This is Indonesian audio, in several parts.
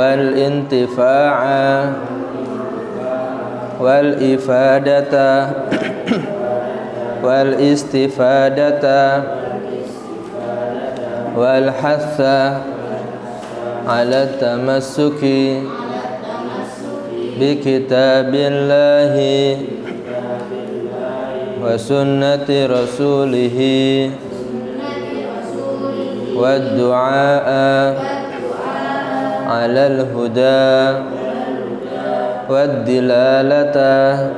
wal intifa'a wal ifadata wal istifadata wal hatha ala tamassuki bi kitabillahi wa sunnati rasulihi wa du'a ala al-huda wa dilalata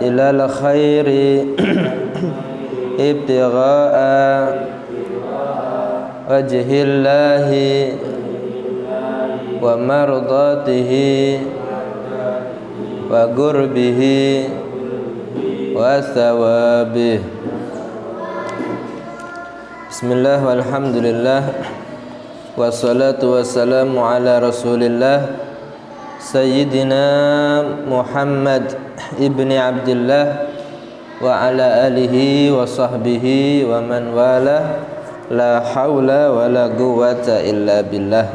ila al-khairi ibtigha'a wajhillahi wa mardatihi wa qurbihi wa thawabih. Bismillah walhamdulillah wassalatu wassalamu ala rasulillah Sayyidina Muhammad ibni Abdillah wa ala alihi wa sahbihi wa man wala. La haula wa la quwwata illa billah.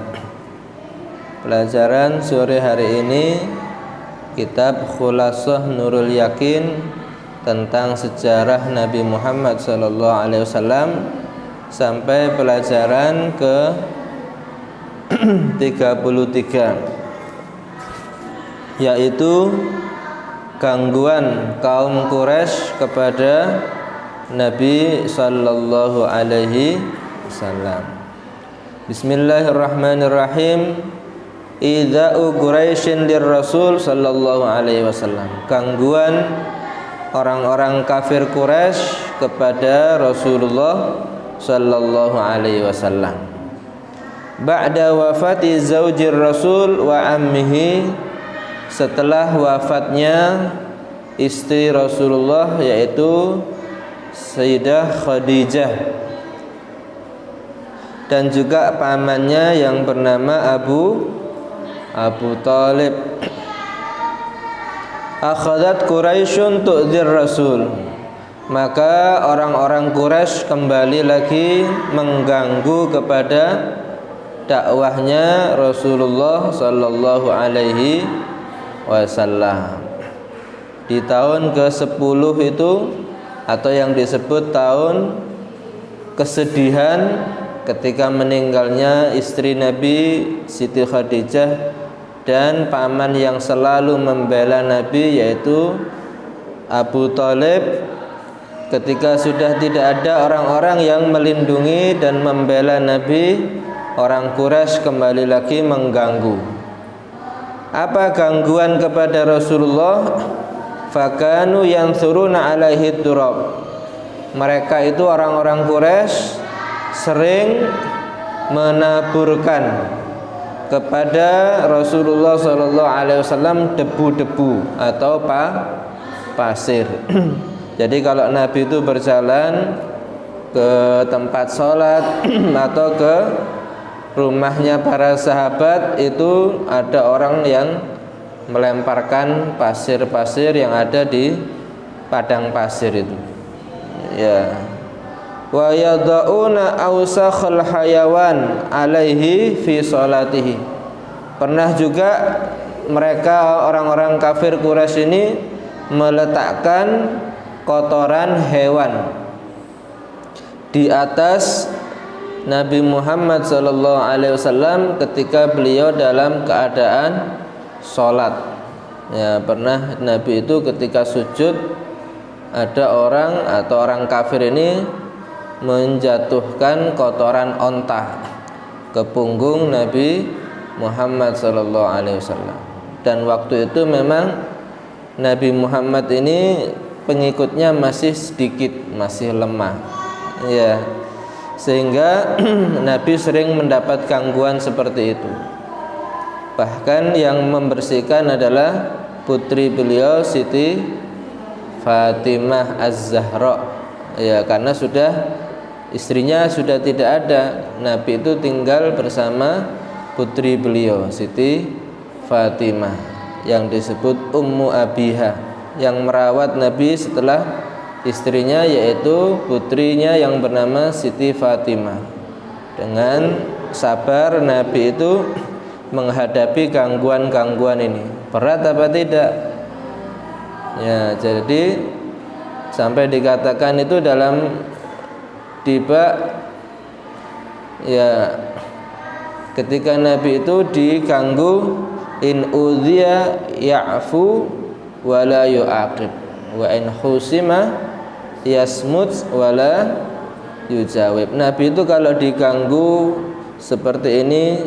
Pelajaran sore hari ini kitab Khulasah Nurul Yakin tentang sejarah Nabi Muhammad sallallahu alaihi wasallam sampai pelajaran ke 33, yaitu gangguan kaum Quraisy kepada Nabi sallallahu alaihi wasallam. Bismillahirrahmanirrahim. Idza'u Quraisyin lirrasul sallallahu alaihi wasallam. Gangguan orang-orang kafir Quraisy kepada Rasulullah sallallahu alaihi wasallam. Ba'da wafati zaujir Rasul wa ammihi, setelah wafatnya istri Rasulullah yaitu Sayyidah Khadijah dan juga pamannya yang bernama Abu Talib. Akhadat Quraisyun tu'dzir Rasul, maka orang-orang Quraisy kembali lagi mengganggu kepada dakwahnya Rasulullah sallallahu alaihi wasallam. Di tahun ke-10 itu, atau yang disebut tahun kesedihan ketika meninggalnya istri Nabi Siti Khadijah dan paman yang selalu membela Nabi yaitu Abu Talib, ketika sudah tidak ada orang-orang yang melindungi dan membela Nabi, orang Quraisy kembali lagi mengganggu. Apa gangguan kepada Rasulullah? Fakanu yansuruna alaihi turab. Mereka itu orang-orang Quraisy sering menaburkan kepada Rasulullah sallallahu alaihi wasallam debu-debu atau pasir. Jadi kalau Nabi itu berjalan ke tempat sholat atau ke rumahnya para sahabat, itu ada orang yang melemparkan pasir-pasir yang ada di padang pasir itu. Ya. Wa yad'una awsakhal hayawan alaihi fi salatihi. Pernah juga mereka orang-orang kafir Quraisy ini meletakkan kotoran hewan di atas Nabi Muhammad sallallahu alaihi wasallam ketika beliau dalam keadaan sholat. Ya, pernah Nabi itu ketika sujud, ada orang atau orang kafir ini menjatuhkan kotoran onta ke punggung Nabi Muhammad sallallahu alaihi wasallam. Dan waktu itu memang Nabi Muhammad ini pengikutnya masih sedikit, masih lemah. Ya. Sehingga Nabi sering mendapat gangguan seperti itu. Bahkan yang membersihkan adalah putri beliau Siti Fatimah Az-Zahra. Ya, karena istrinya sudah tidak ada. Nabi itu tinggal bersama putri beliau Siti Fatimah yang disebut Ummu Abiha, yang merawat Nabi setelah istrinya, yaitu putrinya yang bernama Siti Fatimah. Dengan sabar Nabi itu menghadapi gangguan-gangguan ini? Berat apa tidak? Ya, jadi sampai dikatakan itu dalam tiba ya ketika Nabi itu diganggu, in udhiya ya'fu wa la yu'aqib wa in khusima yasmut wa la yujawib. Nabi itu kalau diganggu seperti ini,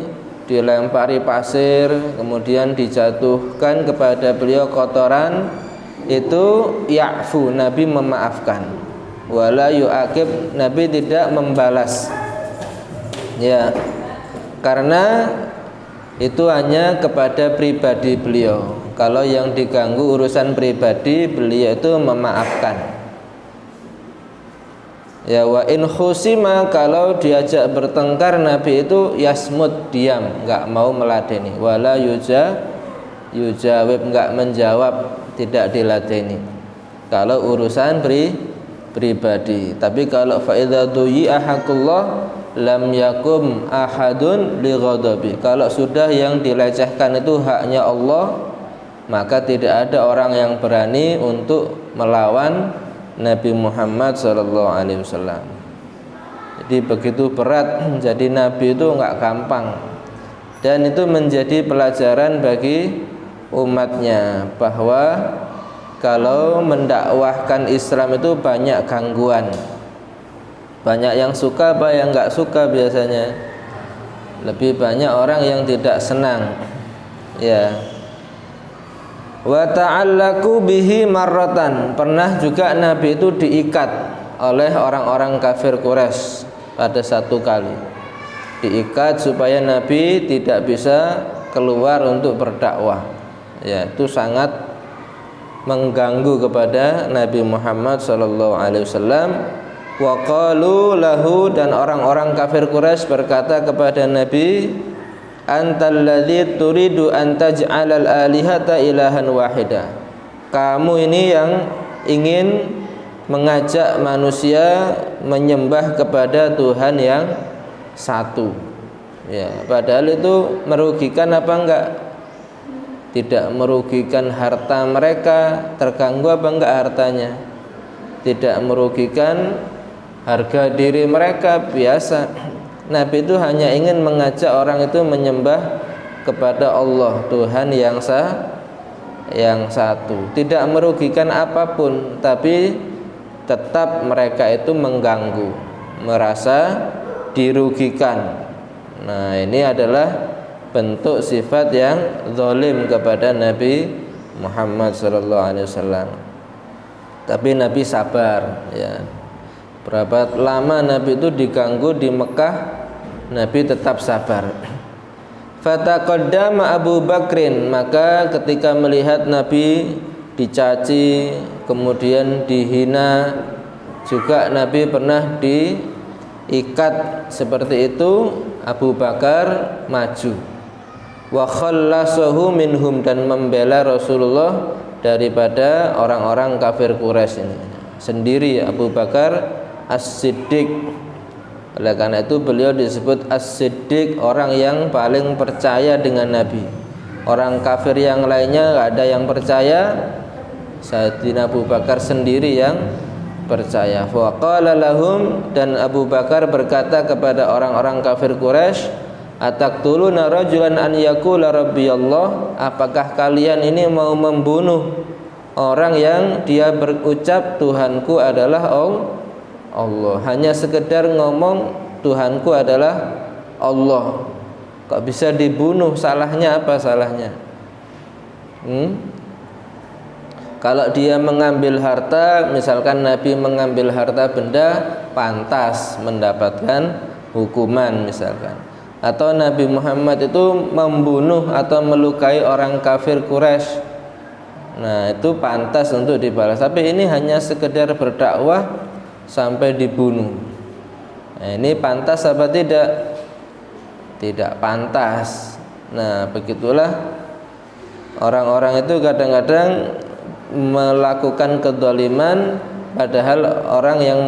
dilempari pasir, kemudian dijatuhkan kepada beliau kotoran, itu ya'fu, Nabi memaafkan. Wala yu'aqib, Nabi tidak membalas. Ya, karena itu hanya kepada pribadi beliau. Kalau yang diganggu urusan pribadi, beliau itu memaafkan. Ya, wa in khusima, kalau diajak bertengkar Nabi itu yasmut, diam, enggak mau meladeni. Wala yujawib, enggak menjawab, tidak diladeni kalau urusan pribadi. Tapi kalau fa idza duyi'a haqqullah lam yakum ahadun li ghadabi, kalau sudah yang dilecehkan itu haknya Allah, maka tidak ada orang yang berani untuk melawan Nabi Muhammad SAW. Jadi begitu berat menjadi Nabi itu enggak gampang, dan itu menjadi pelajaran bagi umatnya bahwa kalau mendakwahkan Islam itu banyak gangguan, banyak yang suka, banyak yang enggak suka. Biasanya lebih banyak orang yang tidak senang. Ya, wa ta'allaku bihi marratan, pernah juga Nabi itu diikat oleh orang-orang kafir Quraisy pada satu kali, diikat supaya Nabi tidak bisa keluar untuk berdakwah. Ya, itu sangat mengganggu kepada Nabi Muhammad SAW. Wa qalu lahu, dan orang-orang kafir Quraisy berkata kepada Nabi, antal ladzi turidu an taj'alal alihata ilahan wahida, kamu ini yang ingin mengajak manusia menyembah kepada Tuhan yang satu. Ya, padahal itu merugikan apa enggak? Tidak merugikan harta mereka, terganggu apa enggak hartanya? Tidak merugikan harga diri mereka, biasa. Nabi itu hanya ingin mengajak orang itu menyembah kepada Allah, Tuhan yang satu. Tidak merugikan apapun, tapi tetap mereka itu mengganggu, merasa dirugikan. Nah, ini adalah bentuk sifat yang zalim kepada Nabi Muhammad SAW. Tapi Nabi sabar. Ya, berapa lama Nabi itu diganggu di Mekah, Nabi tetap sabar. Fataqaddama Abu Bakrin, maka ketika melihat Nabi dicaci, kemudian dihina, juga Nabi pernah diikat seperti itu, Abu Bakar maju. Wa khallasahu minhum, dan membela Rasulullah daripada orang-orang kafir Quraisy ini. Sendiri Abu Bakar As-Siddiq. Oleh karena itu beliau disebut As-Siddiq, orang yang paling percaya dengan Nabi. Orang kafir yang lainnya enggak ada yang percaya, Sayyidina Abu Bakar sendiri yang percaya. Fa qala lahum, dan Abu Bakar berkata kepada orang-orang kafir Quraisy, ataqtuluna rajulan an yaqula rabbiyallah, apakah kalian ini mau membunuh orang yang dia berucap Tuhanku adalah Allah, hanya sekedar ngomong Tuhanku adalah Allah, kok bisa dibunuh? Salahnya apa salahnya? Kalau dia mengambil harta, misalkan Nabi mengambil harta benda, pantas mendapatkan hukuman misalkan. Atau Nabi Muhammad itu membunuh atau melukai orang kafir Quraisy, nah itu pantas untuk dibalas. Tapi ini hanya sekedar berdakwah sampai dibunuh. Nah, ini pantas apa tidak? Tidak pantas. Nah, begitulah orang-orang itu kadang-kadang melakukan kezaliman, padahal orang yang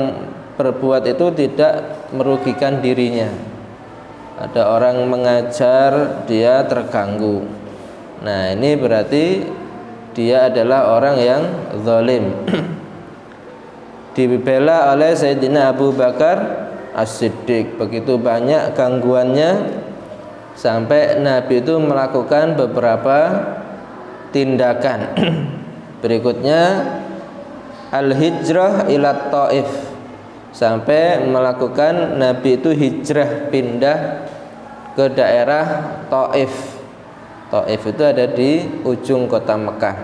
berbuat itu tidak merugikan dirinya. ada orang mengajar dia terganggu. Nah, ini berarti dia adalah orang yang zalim. Dibela oleh Sayyidina Abu Bakar As-Siddiq. Begitu banyak gangguannya sampai Nabi itu melakukan beberapa tindakan. Berikutnya al-hijrah ila Taif, sampai melakukan Nabi itu hijrah pindah ke daerah Taif. Taif itu ada di ujung kota Mekah.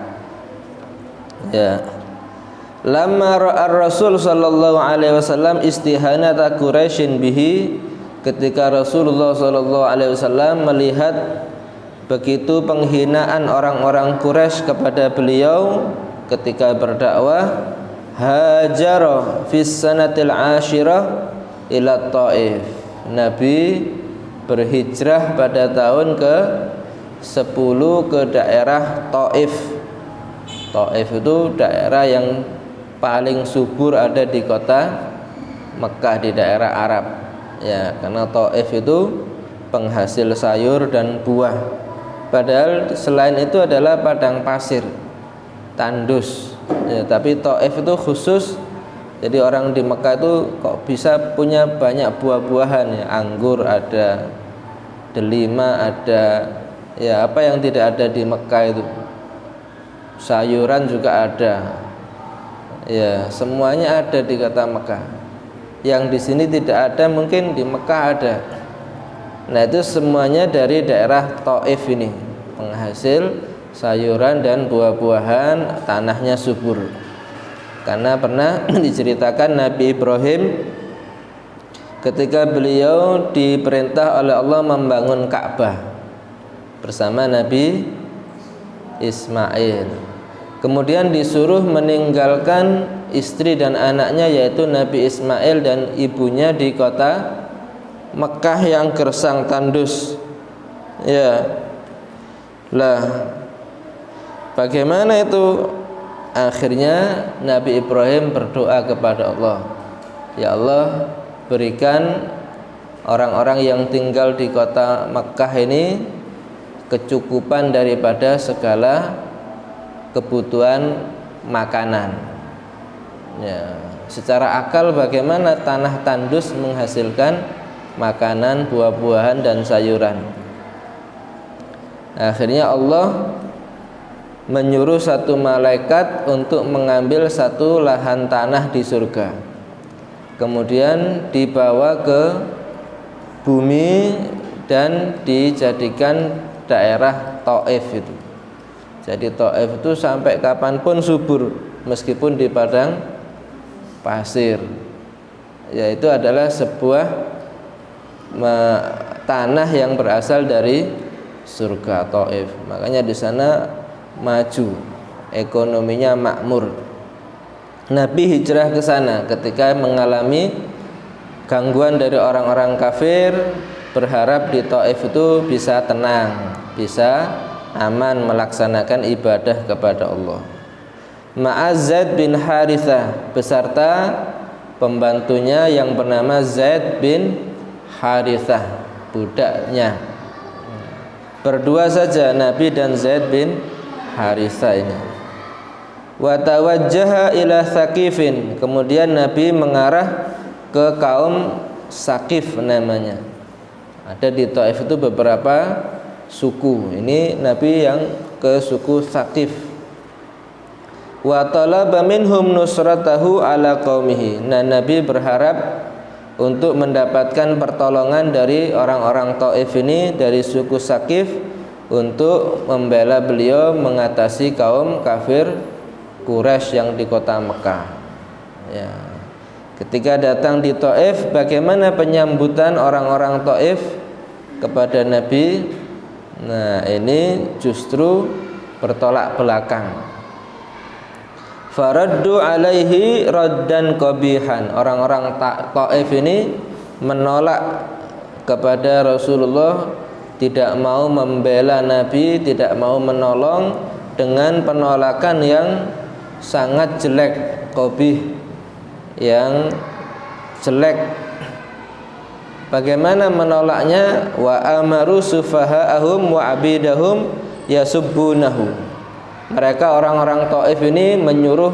Ya. Lamma ra'a Rasul sallallahu alaihi wasallam istihanata Quraisyin bihi, ketika Rasulullah sallallahu alaihi wasallam melihat begitu penghinaan orang-orang Quraisy kepada beliau ketika berdakwah, hajara fis sanatil ashirah ila Taif. Nabi berhijrah pada tahun ke-10 ke daerah Taif. Taif itu daerah yang paling subur ada di kota Mekah, di daerah Arab. Ya, karena Taif itu penghasil sayur dan buah. Padahal selain itu adalah padang pasir, tandus. Ya, tapi Taif itu khusus. Jadi orang di Mekah itu kok bisa punya banyak buah-buahan, ya, anggur ada, delima ada, ya apa yang tidak ada di Mekah itu. Sayuran juga ada. Ya, semuanya ada di kota Mekah. Yang di sini tidak ada, mungkin di Mekah ada. Nah, itu semuanya dari daerah Taif ini, penghasil sayuran dan buah-buahan, tanahnya subur. Karena pernah diceritakan Nabi Ibrahim ketika beliau diperintah oleh Allah membangun Ka'bah bersama Nabi Ismail. Kemudian disuruh meninggalkan istri dan anaknya, yaitu Nabi Ismail dan ibunya di kota Mekah yang gersang tandus. Ya. Lah, bagaimana itu? Akhirnya Nabi Ibrahim berdoa kepada Allah, ya Allah, berikan orang-orang yang tinggal di kota Mekah ini kecukupan daripada segala kebutuhan makanan. Ya, secara akal bagaimana tanah tandus menghasilkan makanan, buah-buahan dan sayuran? Akhirnya Allah menyuruh satu malaikat untuk mengambil satu lahan tanah di surga, kemudian dibawa ke bumi dan dijadikan daerah Taif itu. Jadi Taif itu sampai kapanpun subur, meskipun di padang pasir. Yaitu adalah sebuah tanah yang berasal dari surga Taif. Makanya di sana maju, ekonominya makmur. Nabi hijrah ke sana ketika mengalami gangguan dari orang-orang kafir, berharap di Taif itu bisa tenang, bisa aman melaksanakan ibadah kepada Allah. Zaid bin Harithah beserta pembantunya yang bernama Zaid bin Harithah, budaknya. Berdua saja Nabi dan Zaid bin Harithah ini. Wa tawajjaha ila Thaqifin, kemudian Nabi mengarah ke kaum Thaqif namanya. Ada di Taif itu beberapa suku. Ini Nabi yang ke suku Thaqif. Wa talaba minhum nusratahu ala qaumihi. Nah, Nabi berharap untuk mendapatkan pertolongan dari orang-orang Taif ini, dari suku Thaqif, untuk membela beliau mengatasi kaum kafir Quraisy yang di kota Mekah. Ya. Ketika datang di Taif, bagaimana penyambutan orang-orang Taif kepada Nabi? Nah, ini justru bertolak belakang. Faraddu alaihi raddan qabihan. Orang-orang Taif ini menolak kepada Rasulullah, tidak mau membela Nabi, tidak mau menolong, dengan penolakan yang sangat jelek, qabih, yang jelek. Bagaimana menolaknya? Wa amaru sufaha'ahum wa abidahum yasubbunahu. Mereka orang-orang Taif ini menyuruh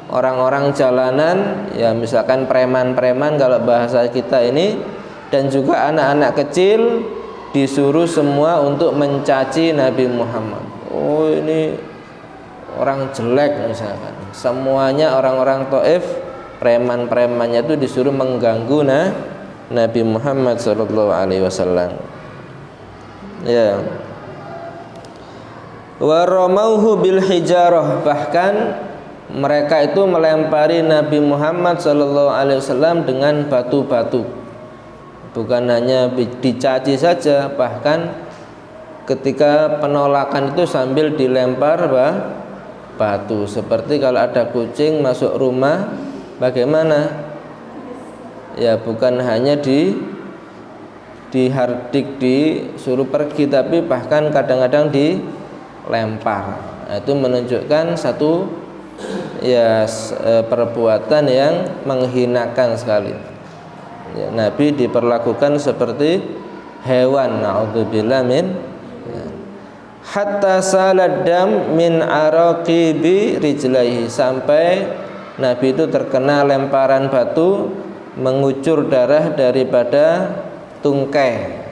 orang-orang jalanan, ya misalkan preman-preman kalau bahasa kita ini, dan juga anak-anak kecil disuruh semua untuk mencaci Nabi Muhammad. Oh, ini orang jelek misalkan. Semuanya orang-orang Taif, preman-premannya itu disuruh mengganggu Nabi Muhammad sallallahu alaihi wasallam. Ya. Wa ramauhu bil hijarah, bahkan mereka itu melempari Nabi Muhammad sallallahu alaihi wasallam dengan batu-batu. Bukan hanya dicaci saja, bahkan ketika penolakan itu sambil dilempar batu. Seperti kalau ada kucing masuk rumah, bagaimana? Ya bukan hanya dihardik, disuruh pergi, tapi bahkan kadang-kadang dilempar. Nah, itu menunjukkan satu perbuatan yang menghinakan sekali. Ya, Nabi diperlakukan seperti hewan. Na'udzubillah min. Hatta salad dam min araqibi rijlaihi, sampai Nabi itu terkena lemparan batu, mengucur darah daripada tungkai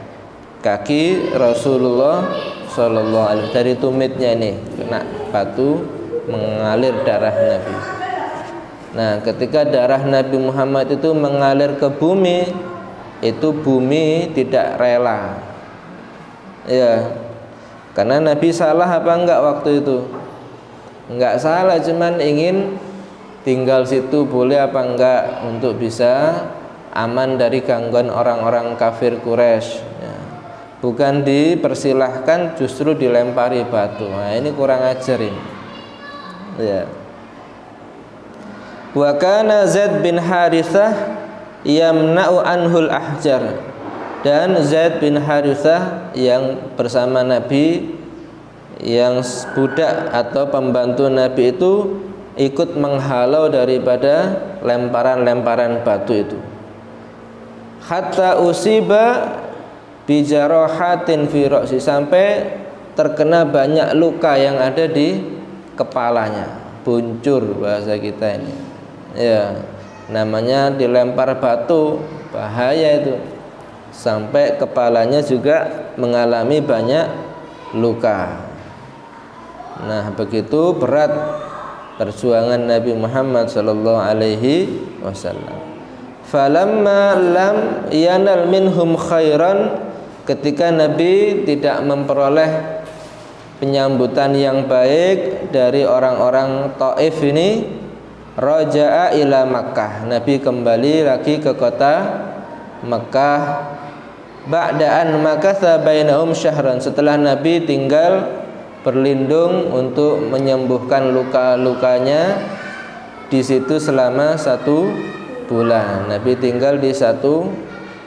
kaki Rasulullah sallallahu alaihi wasallam. Dari tumitnya ini kena batu, mengalir darah Nabi. Nah, ketika darah Nabi Muhammad itu mengalir ke bumi, itu bumi tidak rela. Ya. Karena Nabi salah apa enggak waktu itu? Enggak salah, cuman ingin tinggal situ boleh apa enggak untuk bisa aman dari gangguan orang-orang kafir Quraisy. Ya. Bukan dipersilahkan, justru dilempari batu. Nah, ini kurang ajar ini. Ya. Wa kana Zaid bin Harithah yamna'u anhul ahjar, dan Zaid bin Harithah yang bersama Nabi, yang budak atau pembantu Nabi itu, ikut menghalau daripada lemparan-lemparan batu itu. Hatta usiba bijarahatin fi ra'si, sampai terkena banyak luka yang ada di kepalanya, buncur bahasa kita ini. Ya, namanya dilempar batu, bahaya itu. Sampai kepalanya juga mengalami banyak luka. Nah, begitu berat perjuangan Nabi Muhammad sallallahu alaihi wasallam. Falamma lam yanal minhum khairan, ketika Nabi tidak memperoleh penyambutan yang baik dari orang-orang Taif ini, raja'a ila Makkah, Nabi kembali lagi ke kota Makkah. Ba'da'an makatha bainahum syahran, setelah Nabi tinggal berlindung untuk menyembuhkan luka-lukanya di situ selama 1 bulan. Nabi tinggal di satu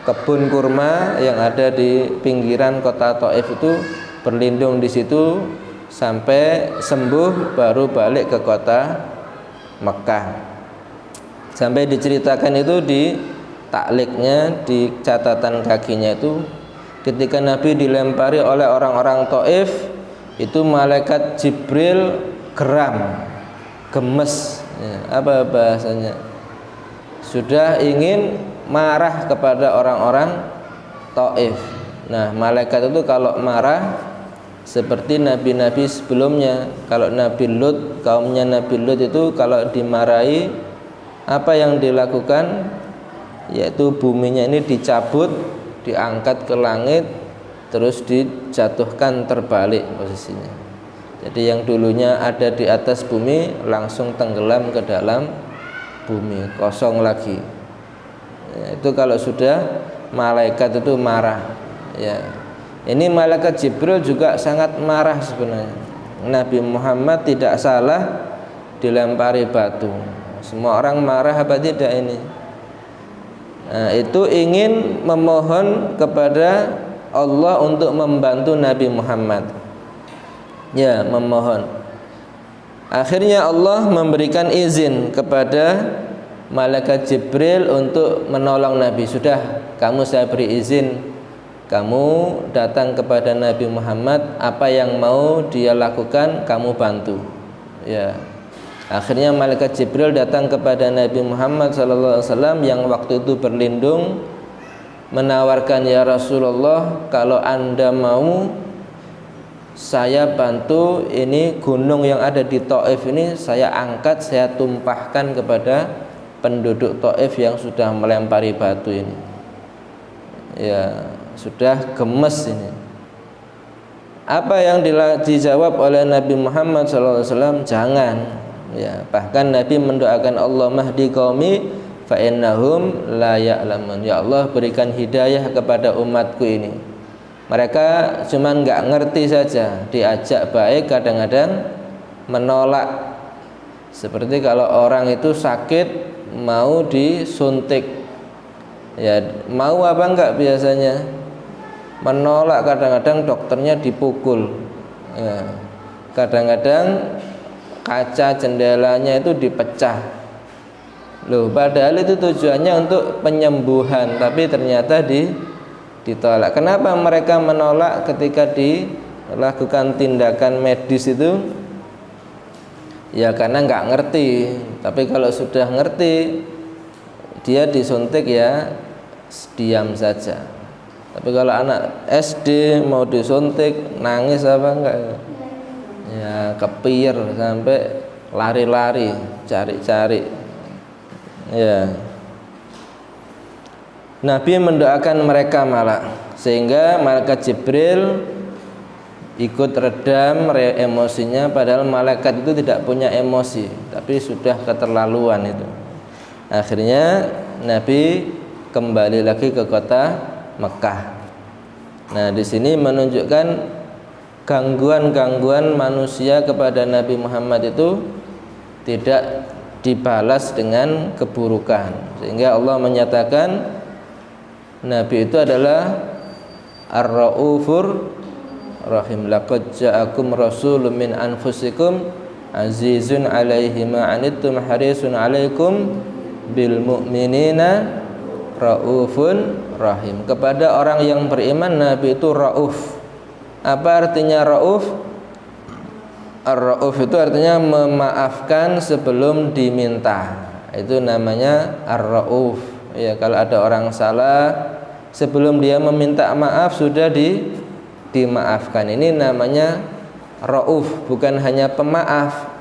kebun kurma yang ada di pinggiran kota Taif itu, berlindung di situ sampai sembuh, baru balik ke kota Mekah. Sampai diceritakan itu di takliknya, di catatan kakinya itu, ketika Nabi dilempari oleh orang-orang Taif, itu malaikat Jibril gemes, ya, apa bahasanya, sudah ingin marah kepada orang-orang Taif. Nah, malaikat itu kalau marah seperti nabi-nabi sebelumnya. Kalau Nabi Lut, kaumnya Nabi Lut itu kalau dimarahi, apa yang dilakukan? Yaitu buminya ini dicabut, diangkat ke langit, terus dijatuhkan terbalik posisinya. Jadi yang dulunya ada di atas bumi langsung tenggelam ke dalam bumi, kosong lagi. Ya, itu kalau sudah malaikat itu marah. Ya, ini malaikat Jibril juga sangat marah sebenarnya. Nabi Muhammad tidak salah dilempari batu. Semua orang marah apa tidak ini? Nah, itu ingin memohon kepada Allah untuk membantu Nabi Muhammad. Ya, memohon. Akhirnya Allah memberikan izin kepada malaikat Jibril untuk menolong Nabi. Sudah, kamu saya beri izin, kamu datang kepada Nabi Muhammad, apa yang mau dia lakukan kamu bantu. Ya. Akhirnya malaikat Jibril datang kepada Nabi Muhammad SAW yang waktu itu berlindung, menawarkan, ya Rasulullah, kalau Anda mau saya bantu, ini gunung yang ada di Taif ini saya angkat, saya tumpahkan kepada penduduk Taif yang sudah melempari batu ini. Ya, sudah gemes ini. Apa yang dijawab oleh Nabi Muhammad SAW? Jangan. Ya, bahkan Nabi mendoakan, Allah mahdi qaumi fa innahum la ya'lamun. Ya Allah, berikan hidayah kepada umatku ini. Mereka cuma nggak ngerti saja, diajak baik kadang-kadang menolak. Seperti kalau orang itu sakit mau disuntik, ya mau apa enggak biasanya? Menolak, kadang-kadang dokternya dipukul. Ya, kadang-kadang kaca jendelanya itu dipecah. Loh, padahal itu tujuannya untuk penyembuhan, tapi ternyata ditolak. Kenapa mereka menolak ketika dilakukan tindakan medis itu? Ya karena nggak ngerti. Tapi kalau sudah ngerti, dia disuntik ya diam saja. Tapi kalau anak SD mau disuntik, nangis apa enggak? Ya kepir sampai lari-lari cari-cari. Ya, Nabi mendoakan mereka malah, sehingga malaikat Jibril ikut redam emosinya, padahal malaikat itu tidak punya emosi, tapi sudah keterlaluan itu. Akhirnya Nabi kembali lagi ke kota Mekah. Nah, di sini menunjukkan gangguan-gangguan manusia kepada Nabi Muhammad itu tidak dibalas dengan keburukan, sehingga Allah menyatakan Nabi itu adalah Ar-Raufur Rahim. Laqad ja'akum rasulun min anfusikum azizun 'alaihi ma 'anittum harisun 'alaikum bil mu'minina raufun rahim. Kepada orang yang beriman Nabi itu rauf. Apa artinya rauf? Ar-rauf itu artinya memaafkan sebelum diminta. Itu namanya ar-rauf. Ya, kalau ada orang salah, sebelum dia meminta maaf sudah dimaafkan. Ini namanya rauf, bukan hanya pemaaf.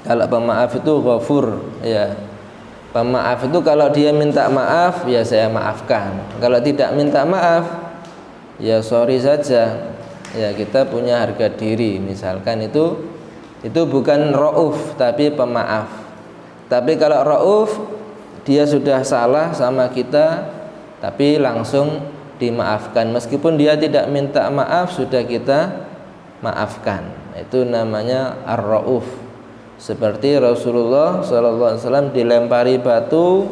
Kalau pemaaf itu ghafur, ya. Pemaaf itu kalau dia minta maaf, ya saya maafkan. Kalau tidak minta maaf, ya sorry saja. Ya, kita punya harga diri, misalkan itu bukan rauf tapi pemaaf. Tapi kalau rauf, dia sudah salah sama kita tapi langsung dimaafkan, meskipun dia tidak minta maaf sudah kita maafkan. Itu namanya ar-rauf. Seperti Rasulullah SAW dilempari batu,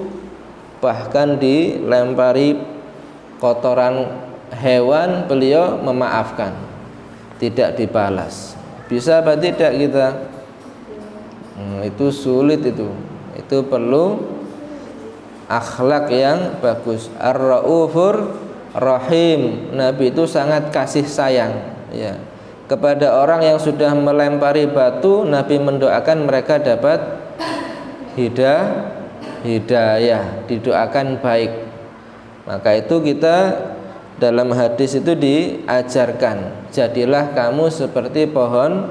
bahkan dilempari kotoran hewan, beliau memaafkan, tidak dibalas. Bisa apa tidak kita? Itu sulit itu perlu akhlak yang bagus. Ar-Raufur Rahim. Nabi itu sangat kasih sayang, ya. Kepada orang yang sudah melempari batu, Nabi mendoakan mereka dapat hidayah, didoakan baik. Maka itu kita dalam hadis itu diajarkan, jadilah kamu seperti pohon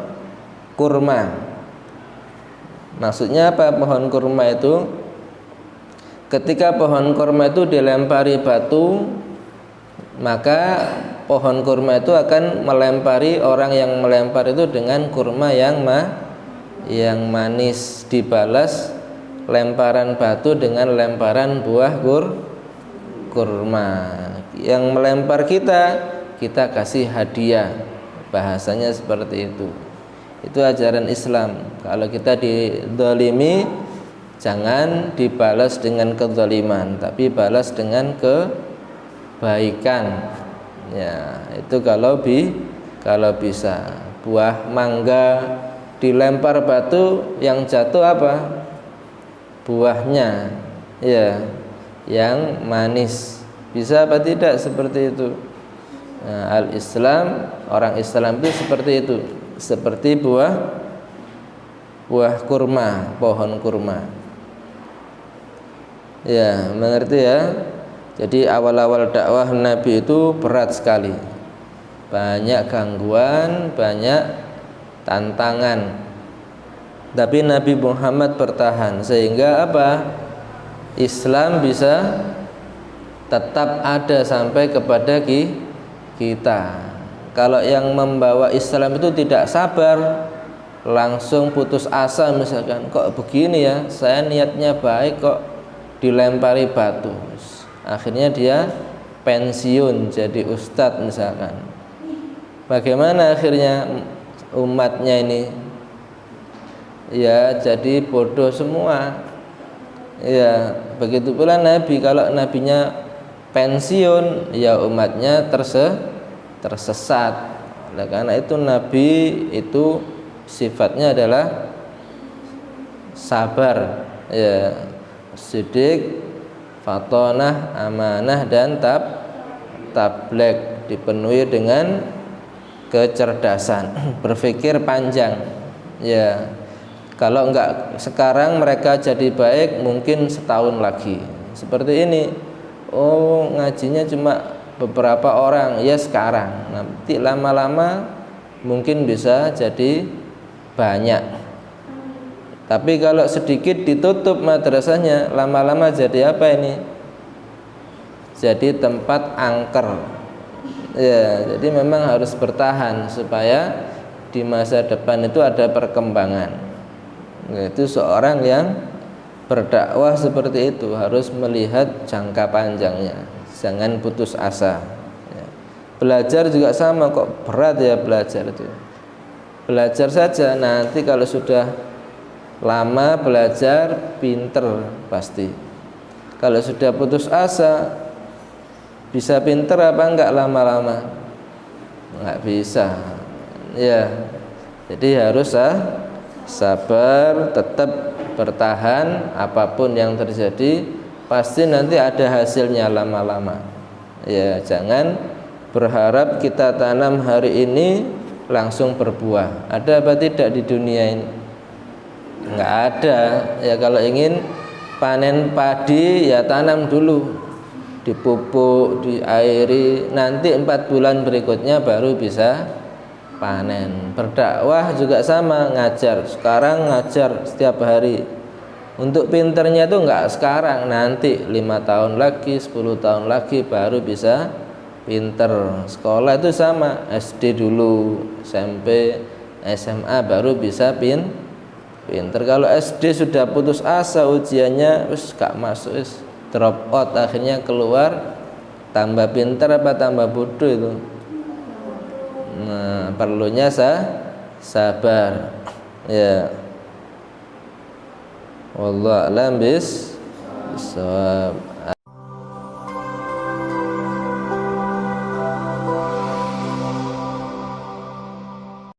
kurma. Maksudnya apa pohon kurma itu? Ketika pohon kurma itu dilempari batu, maka pohon kurma itu akan melempari orang yang melempar itu dengan kurma yang manis, dibalas lemparan batu dengan lemparan buah kurma. Yang melempar kita kasih hadiah, bahasanya seperti itu. Itu ajaran Islam. Kalau kita dizalimi, jangan dibalas dengan kezaliman, tapi balas dengan kebaikan. Ya, itu kalau bisa. Buah mangga dilempar batu, yang jatuh apa? buahnya, ya, yang manis. Bisa apa tidak seperti itu? Nah, al-Islam, orang Islam itu seperti itu, seperti buah kurma, pohon kurma. Ya, mengerti ya? Jadi awal-awal dakwah Nabi itu berat sekali. Banyak gangguan, banyak tantangan. Tapi Nabi Muhammad bertahan sehingga apa? Islam bisa tetap ada sampai kepada kita. Kalau yang membawa Islam itu tidak sabar, langsung putus asa misalkan, kok begini ya, saya niatnya baik kok dilempari batu. Akhirnya dia pensiun jadi ustadz misalkan. Bagaimana akhirnya umatnya ini? Ya jadi bodoh semua. Ya begitu pula Nabi, kalau nabinya pensiun, ya umatnya tersesat. Nah, karena itu Nabi itu sifatnya adalah sabar, ya, sidik, fatonah, amanah, dan tabligh, dipenuhi dengan kecerdasan, berpikir panjang. Ya, kalau enggak sekarang mereka jadi baik, mungkin setahun lagi. Seperti ini. Oh, ngajinya cuma beberapa orang, ya sekarang. Nanti lama-lama mungkin bisa jadi banyak. Tapi kalau sedikit ditutup madrasahnya, lama-lama jadi apa ini? Jadi tempat angker. Ya, jadi memang harus bertahan supaya di masa depan itu ada perkembangan. Itu seorang yang berdakwah seperti itu harus melihat jangka panjangnya, jangan putus asa. Ya. Belajar juga sama, kok berat ya belajar itu. Belajar saja, nanti kalau sudah lama belajar pinter pasti. Kalau sudah putus asa, bisa pinter apa enggak lama-lama? Enggak bisa. Ya, jadi harus sabar, tetap bertahan. Apapun yang terjadi pasti nanti ada hasilnya lama-lama. Ya, jangan berharap kita tanam hari ini langsung berbuah. Ada apa tidak di dunia ini? Enggak ada. Ya, kalau ingin panen padi ya tanam dulu, dipupuk, diairi, nanti 4 bulan berikutnya baru bisa panen. Berdakwah juga sama, ngajar. Sekarang ngajar setiap hari. Untuk pinternya itu enggak sekarang, nanti 5 tahun lagi, 10 tahun lagi baru bisa pinter. Sekolah itu sama, SD dulu, SMP, SMA baru bisa pinter. Kalau SD sudah putus asa ujiannya, wis gak masuk, wis drop out, akhirnya keluar, tambah pinter apa tambah bodoh itu. Nah, perlunya sabar. Ya. Wallahu a'lam bis-shawab.